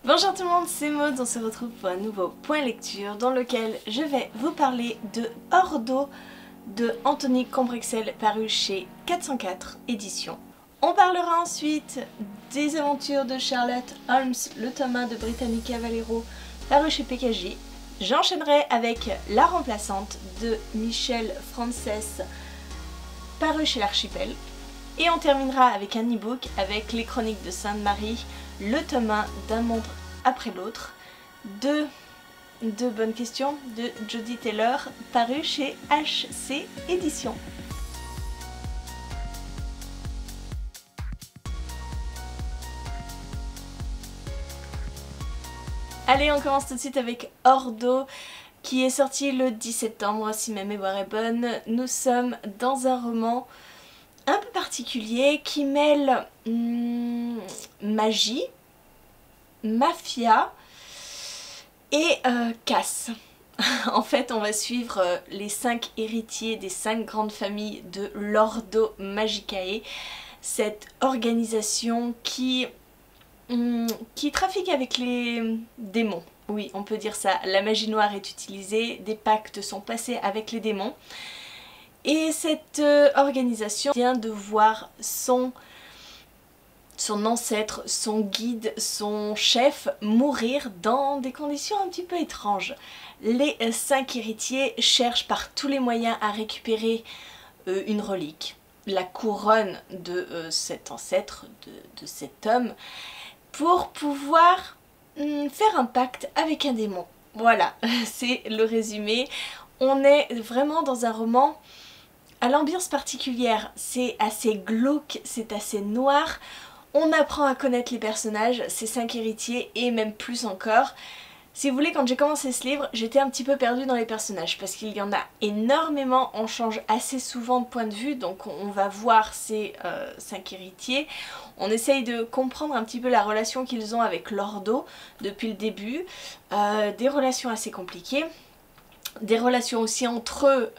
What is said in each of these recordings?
Bonjour tout le monde, c'est Maud, on se retrouve pour un nouveau point lecture dans lequel je vais vous parler de Ordo de Anthony Combrexel paru chez 404 éditions. On parlera ensuite des aventures de Sherlock Holmes, le tome 1 de Britannica Valero paru chez PKJ. J'enchaînerai avec La Remplaçante de Michel Frances paru chez l'Archipel. Et on terminera avec un e-book avec Les Chroniques de Sainte-Marie, le tome 1 d'un monde après l'autre, de bonnes questions de Jody Taylor, paru chez HC Éditions. Allez, on commence tout de suite avec Ordo, qui est sorti le 10 septembre, si ma mémoire est bonne. Nous sommes dans un roman un peu particulier qui mêle magie, mafia et casse. En fait, on va suivre les 5 héritiers des 5 grandes familles de l'Ordo Magicae, cette organisation qui trafique avec les démons. Oui, on peut dire ça. La magie noire est utilisée, des pactes sont passés avec les démons. Et cette organisation vient de voir son ancêtre, son guide, son chef mourir dans des conditions un petit peu étranges. Les 5 héritiers cherchent par tous les moyens à récupérer une relique, la couronne de cet ancêtre, de cet homme, pour pouvoir faire un pacte avec un démon. Voilà, c'est le résumé. On est vraiment dans un roman à l'ambiance particulière, c'est assez glauque, c'est assez noir. On apprend à connaître les personnages, ces 5 héritiers et même plus encore. Si vous voulez, quand j'ai commencé ce livre, j'étais un petit peu perdue dans les personnages parce qu'il y en a énormément, on change assez souvent de point de vue, donc on va voir ces 5 héritiers. On essaye de comprendre un petit peu la relation qu'ils ont avec l'Ordo depuis le début, des relations assez compliquées. Des relations aussi entre eux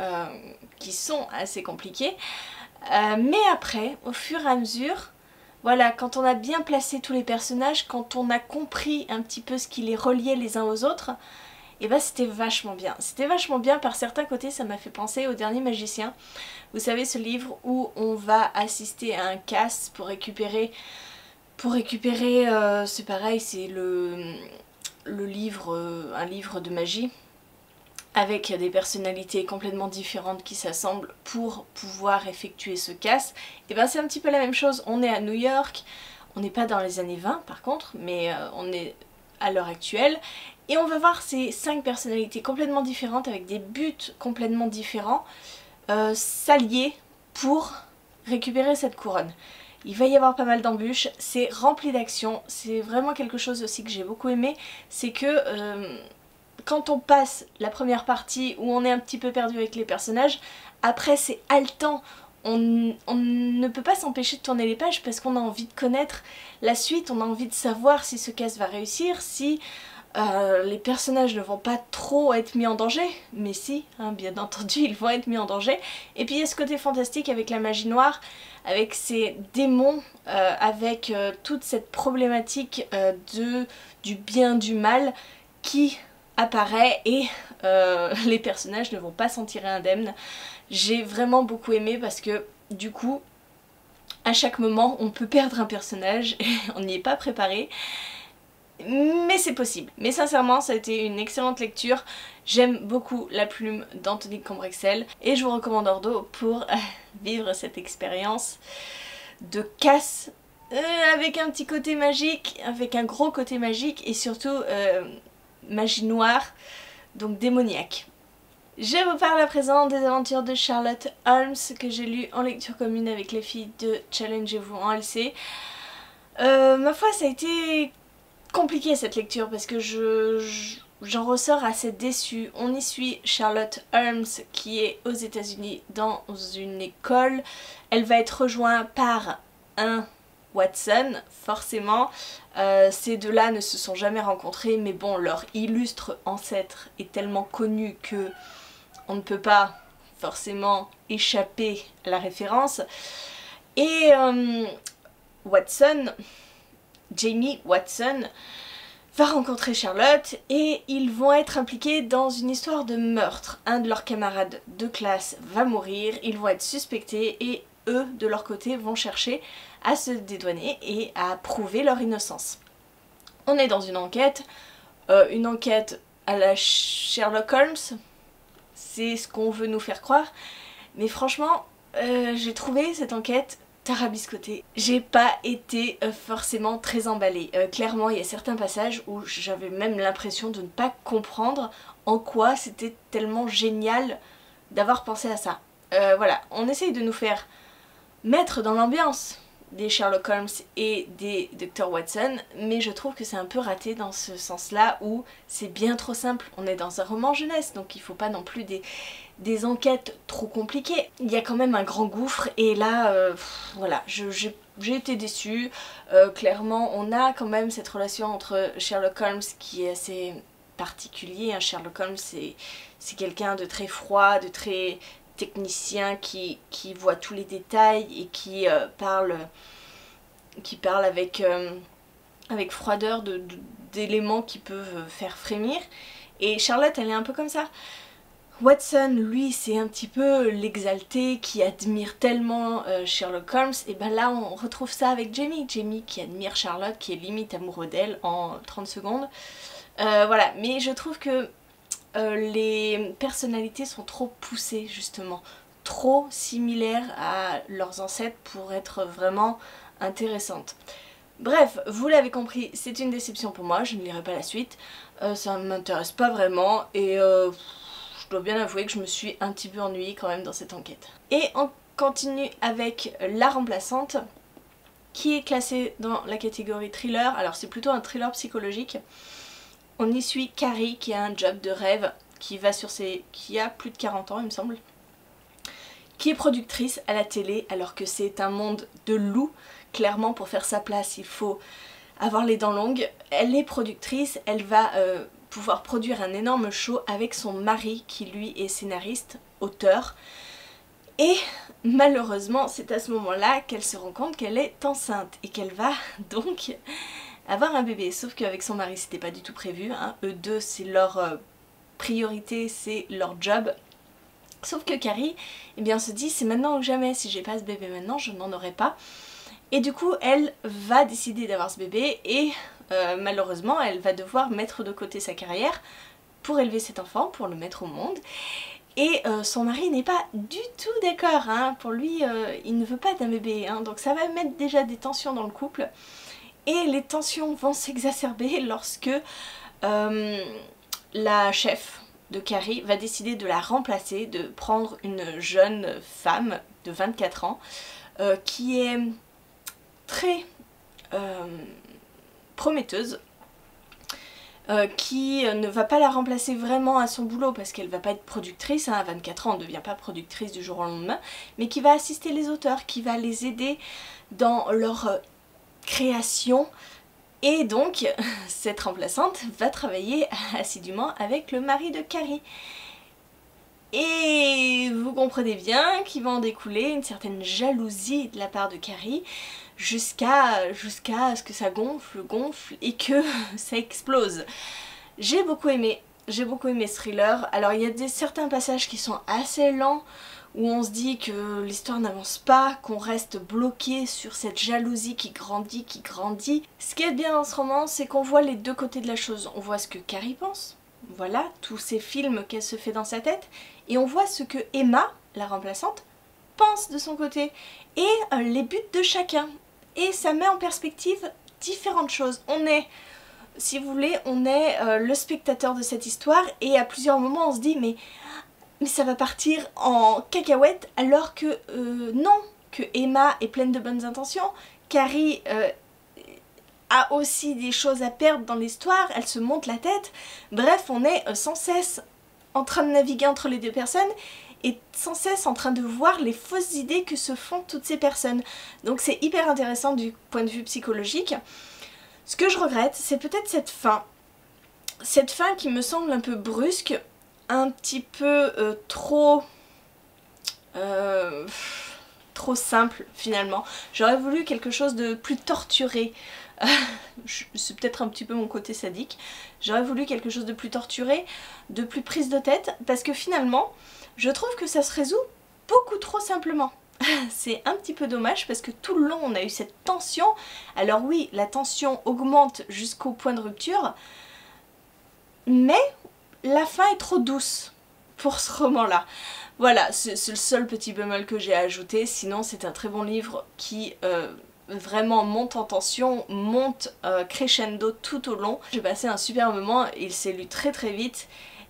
qui sont assez compliquées. Mais après, au fur et à mesure, voilà, quand on a bien placé tous les personnages, quand on a compris un petit peu ce qui les reliait les uns aux autres, et ben c'était vachement bien. C'était vachement bien, par certains côtés ça m'a fait penser au Dernier Magicien. Vous savez, ce livre où on va assister à un casse pour récupérer c'est pareil, c'est le livre, un livre de magie, avec des personnalités complètement différentes qui s'assemblent pour pouvoir effectuer ce casse. Et ben c'est un petit peu la même chose, on est à New York, on n'est pas dans les années 20 par contre, mais on est à l'heure actuelle, et on va voir ces 5 personnalités complètement différentes avec des buts complètement différents s'allier pour récupérer cette couronne. Il va y avoir pas mal d'embûches, c'est rempli d'action, c'est vraiment quelque chose aussi que j'ai beaucoup aimé, c'est que quand on passe la première partie où on est un petit peu perdu avec les personnages, après c'est haletant, on ne peut pas s'empêcher de tourner les pages parce qu'on a envie de connaître la suite, on a envie de savoir si ce casse va réussir, si les personnages ne vont pas trop être mis en danger, mais si, hein, bien entendu ils vont être mis en danger. Et puis il y a ce côté fantastique avec la magie noire, avec ces démons, avec toute cette problématique du bien, du mal qui apparaît, et les personnages ne vont pas s'en tirer indemnes. J'ai vraiment beaucoup aimé parce que du coup à chaque moment on peut perdre un personnage et on n'y est pas préparé, mais c'est possible. Mais sincèrement ça a été une excellente lecture, j'aime beaucoup la plume d'Anthony Combrexel et je vous recommande Ordo pour vivre cette expérience de casse avec un petit côté magique, avec un gros côté magique et surtout magie noire, donc démoniaque. Je vous parle à présent des aventures de Sherlock Holmes que j'ai lu en lecture commune avec les filles de Challengez-vous en LC. Ma foi, ça a été compliqué cette lecture parce que j'en ressors assez déçue. On y suit Sherlock Holmes qui est aux États-Unis dans une école. Elle va être rejointe par un Watson, forcément. Ces deux-là ne se sont jamais rencontrés, mais bon, leur illustre ancêtre est tellement connu que on ne peut pas forcément échapper à la référence. Et Watson, Jamie Watson, va rencontrer Charlotte et ils vont être impliqués dans une histoire de meurtre. Un de leurs camarades de classe va mourir, ils vont être suspectés et eux, de leur côté, vont chercher à se dédouaner et à prouver leur innocence. On est dans une enquête à la Sherlock Holmes, c'est ce qu'on veut nous faire croire, mais franchement, j'ai trouvé cette enquête tarabiscotée. J'ai pas été forcément très emballée. Clairement, il y a certains passages où j'avais même l'impression de ne pas comprendre en quoi c'était tellement génial d'avoir pensé à ça. Voilà, on essaye de nous faire mettre dans l'ambiance des Sherlock Holmes et des Dr Watson, mais je trouve que c'est un peu raté dans ce sens-là où c'est bien trop simple. On est dans un roman jeunesse, donc il faut pas non plus des enquêtes trop compliquées. Il y a quand même un grand gouffre et là, voilà, j'ai été déçue. Clairement, on a quand même cette relation entre Sherlock Holmes qui est assez particulier. Hein. Sherlock Holmes, c'est quelqu'un de très froid, de très technicien qui voit tous les détails et qui parle avec froideur d'éléments qui peuvent faire frémir. Et Charlotte, elle est un peu comme ça. Watson, lui, c'est un petit peu l'exalté qui admire tellement Sherlock Holmes. Et ben là, on retrouve ça avec Jamie. Jamie qui admire Charlotte, qui est limite amoureux d'elle en 30 secondes. Voilà, mais je trouve que les personnalités sont trop poussées justement, trop similaires à leurs ancêtres pour être vraiment intéressantes. Bref, vous l'avez compris, c'est une déception pour moi, je ne lirai pas la suite, ça ne m'intéresse pas vraiment et je dois bien avouer que je me suis un petit peu ennuyée quand même dans cette enquête. Et on continue avec La Remplaçante, qui est classée dans la catégorie thriller, alors c'est plutôt un thriller psychologique. On y suit Carrie qui a un job de rêve, qui a plus de 40 ans il me semble, qui est productrice à la télé alors que c'est un monde de loups. Clairement pour faire sa place il faut avoir les dents longues. Elle est productrice, elle va pouvoir produire un énorme show avec son mari qui lui est scénariste, auteur. Et malheureusement c'est à ce moment-là qu'elle se rend compte qu'elle est enceinte et qu'elle va donc avoir un bébé, sauf qu'avec son mari c'était pas du tout prévu, hein. Eux deux c'est leur priorité, c'est leur job. Sauf que Carrie eh bien, se dit c'est maintenant ou jamais, si j'ai pas ce bébé maintenant je n'en aurai pas. Et du coup elle va décider d'avoir ce bébé et malheureusement elle va devoir mettre de côté sa carrière pour élever cet enfant, pour le mettre au monde. Et son mari n'est pas du tout d'accord, hein. Pour lui il ne veut pas d'un bébé, hein. Donc ça va mettre déjà des tensions dans le couple. Et les tensions vont s'exacerber lorsque la chef de Carrie va décider de la remplacer, de prendre une jeune femme de 24 ans qui est très prometteuse, qui ne va pas la remplacer vraiment à son boulot parce qu'elle va pas être productrice, hein, à 24 ans on ne devient pas productrice du jour au lendemain, mais qui va assister les auteurs, qui va les aider dans leur création. Et donc cette remplaçante va travailler assidûment avec le mari de Carrie. Et vous comprenez bien qu'il va en découler une certaine jalousie de la part de Carrie jusqu'à ce que ça gonfle et que ça explose. J'ai beaucoup aimé ce thriller. Alors il y a certains passages qui sont assez lents, où on se dit que l'histoire n'avance pas, qu'on reste bloqué sur cette jalousie qui grandit, Ce qui est bien dans ce roman, c'est qu'on voit les deux côtés de la chose. On voit ce que Carrie pense, voilà, tous ces films qu'elle se fait dans sa tête, et on voit ce que Emma, la remplaçante, pense de son côté, et les buts de chacun. Et ça met en perspective différentes choses. On est, si vous voulez, on est le spectateur de cette histoire, et à plusieurs moments on se dit mais ça va partir en cacahuète, alors que non, que Emma est pleine de bonnes intentions, Carrie a aussi des choses à perdre dans l'histoire, elle se monte la tête, bref on est sans cesse en train de naviguer entre les deux personnes et sans cesse en train de voir les fausses idées que se font toutes ces personnes. Donc c'est hyper intéressant du point de vue psychologique. Ce que je regrette, c'est peut-être cette fin qui me semble un peu brusque, un petit peu trop simple finalement. J'aurais voulu quelque chose de plus torturé, C'est peut-être un petit peu mon côté sadique. J'aurais voulu quelque chose de plus torturé, de plus prise de tête, parce que finalement, je trouve que ça se résout beaucoup trop simplement. C'est un petit peu dommage parce que tout le long on a eu cette tension. Alors oui, la tension augmente jusqu'au point de rupture, mais la fin est trop douce pour ce roman-là. Voilà, c'est le seul petit bémol que j'ai à ajouter, sinon c'est un très bon livre qui vraiment monte en tension, monte crescendo tout au long. J'ai passé un super moment, il s'est lu très très vite.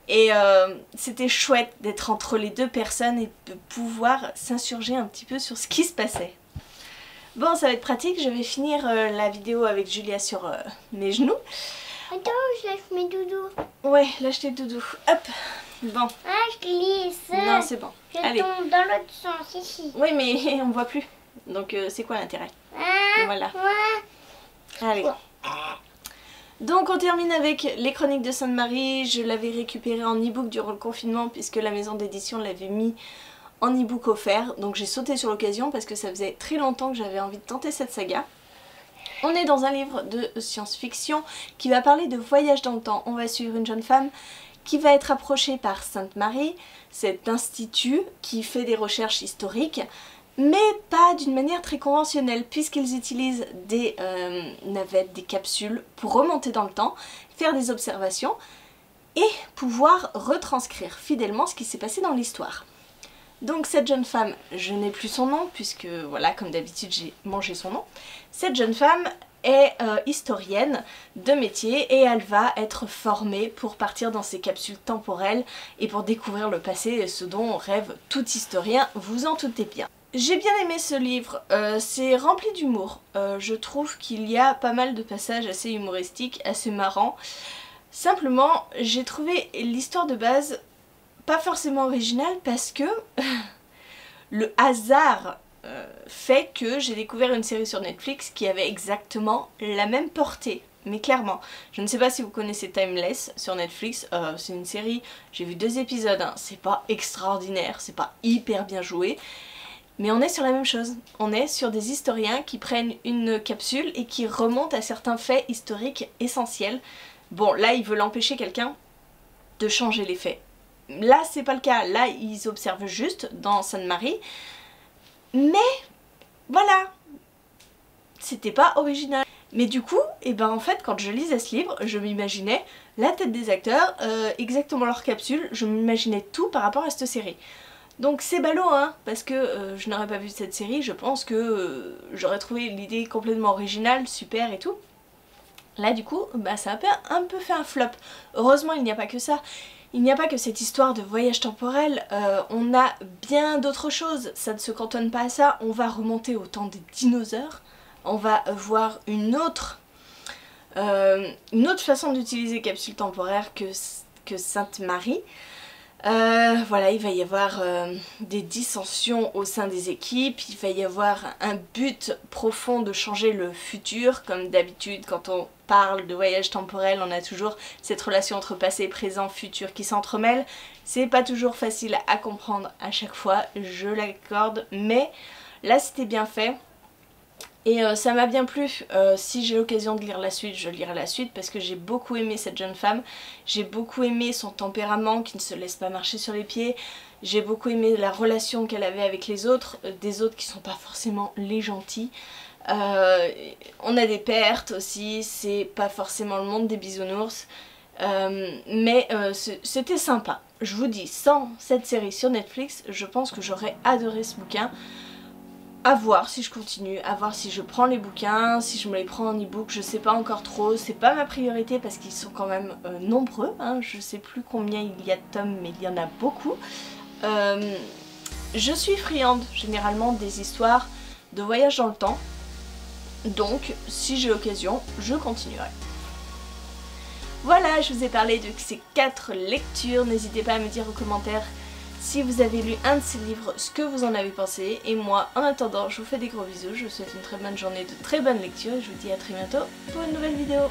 Et c'était chouette d'être entre les deux personnes et de pouvoir s'insurger un petit peu sur ce qui se passait. Bon, ça va être pratique, je vais finir la vidéo avec Julia sur mes genoux. Attends, je lâche mes doudous. Ouais, lâche tes doudous. Hop, bon. Ah, je glisse. Non, c'est bon. Je Allez. tombe dans l'autre sens, ici. Oui, mais on voit plus. Donc c'est quoi l'intérêt? Ah, Voilà. ouais. Allez. Donc on termine avec les Chroniques de Sainte-Marie. Je l'avais récupéré en e-book durant le confinement puisque la maison d'édition l'avait mis en e-book offert. Donc j'ai sauté sur l'occasion parce que ça faisait très longtemps que j'avais envie de tenter cette saga. On est dans un livre de science-fiction qui va parler de voyage dans le temps. On va suivre une jeune femme qui va être approchée par Sainte-Marie, cet institut qui fait des recherches historiques, mais pas d'une manière très conventionnelle puisqu'ils utilisent des navettes, des capsules pour remonter dans le temps, faire des observations et pouvoir retranscrire fidèlement ce qui s'est passé dans l'histoire. Donc cette jeune femme, je n'ai plus son nom puisque voilà, comme d'habitude j'ai mangé son nom. Cette jeune femme est historienne de métier et elle va être formée pour partir dans ces capsules temporelles et pour découvrir le passé, ce dont rêve tout historien, vous en doutez bien. J'ai bien aimé ce livre, c'est rempli d'humour. Je trouve qu'il y a pas mal de passages assez humoristiques, assez marrants. Simplement, j'ai trouvé l'histoire de base pas forcément originale parce que le hasard fait que j'ai découvert une série sur Netflix qui avait exactement la même portée. Mais clairement, je ne sais pas si vous connaissez Timeless sur Netflix, c'est une série, j'ai vu 2 épisodes, hein. C'est pas extraordinaire, c'est pas hyper bien joué. Mais on est sur la même chose, on est sur des historiens qui prennent une capsule et qui remontent à certains faits historiques essentiels. Bon, là ils veulent empêcher quelqu'un de changer les faits. Là c'est pas le cas, là ils observent juste dans Sainte-Marie. Mais voilà, c'était pas original. Mais du coup, et ben en fait quand je lisais ce livre, je m'imaginais la tête des acteurs, exactement leur capsule, je m'imaginais tout par rapport à cette série. Donc c'est ballot hein, parce que je n'aurais pas vu cette série, je pense que j'aurais trouvé l'idée complètement originale, super et tout. Là du coup, bah ça a un peu fait un flop. Heureusement il n'y a pas que ça. Il n'y a pas que cette histoire de voyage temporel, on a bien d'autres choses, ça ne se cantonne pas à ça, on va remonter au temps des dinosaures, on va voir une autre façon d'utiliser capsule temporaire que Sainte-Marie. Voilà, il va y avoir des dissensions au sein des équipes, il va y avoir un but profond de changer le futur, comme d'habitude quand on parle de voyage temporel, on a toujours cette relation entre passé, présent, futur qui s'entremêle. C'est pas toujours facile à comprendre à chaque fois, je l'accorde, mais là c'était bien fait. Et ça m'a bien plu, si j'ai l'occasion de lire la suite, je lirai la suite parce que j'ai beaucoup aimé cette jeune femme, j'ai beaucoup aimé son tempérament qui ne se laisse pas marcher sur les pieds, j'ai beaucoup aimé la relation qu'elle avait avec les autres, des autres qui sont pas forcément les gentils. On a des pertes aussi, c'est pas forcément le monde des bisounours, mais c'était sympa. Je vous dis, sans cette série sur Netflix, je pense que j'aurais adoré ce bouquin. À voir si je continue, à voir si je prends les bouquins, si je me les prends en e-book, je sais pas encore trop, c'est pas ma priorité parce qu'ils sont quand même nombreux, hein. Je sais plus combien il y a de tomes mais il y en a beaucoup. Je suis friande généralement des histoires de voyage dans le temps, donc si j'ai l'occasion, je continuerai. Voilà, je vous ai parlé de ces 4 lectures, n'hésitez pas à me dire en commentaire si vous avez lu un de ces livres, ce que vous en avez pensé. Et moi, en attendant, je vous fais des gros bisous, je vous souhaite une très bonne journée, de très bonnes lectures et je vous dis à très bientôt pour une nouvelle vidéo.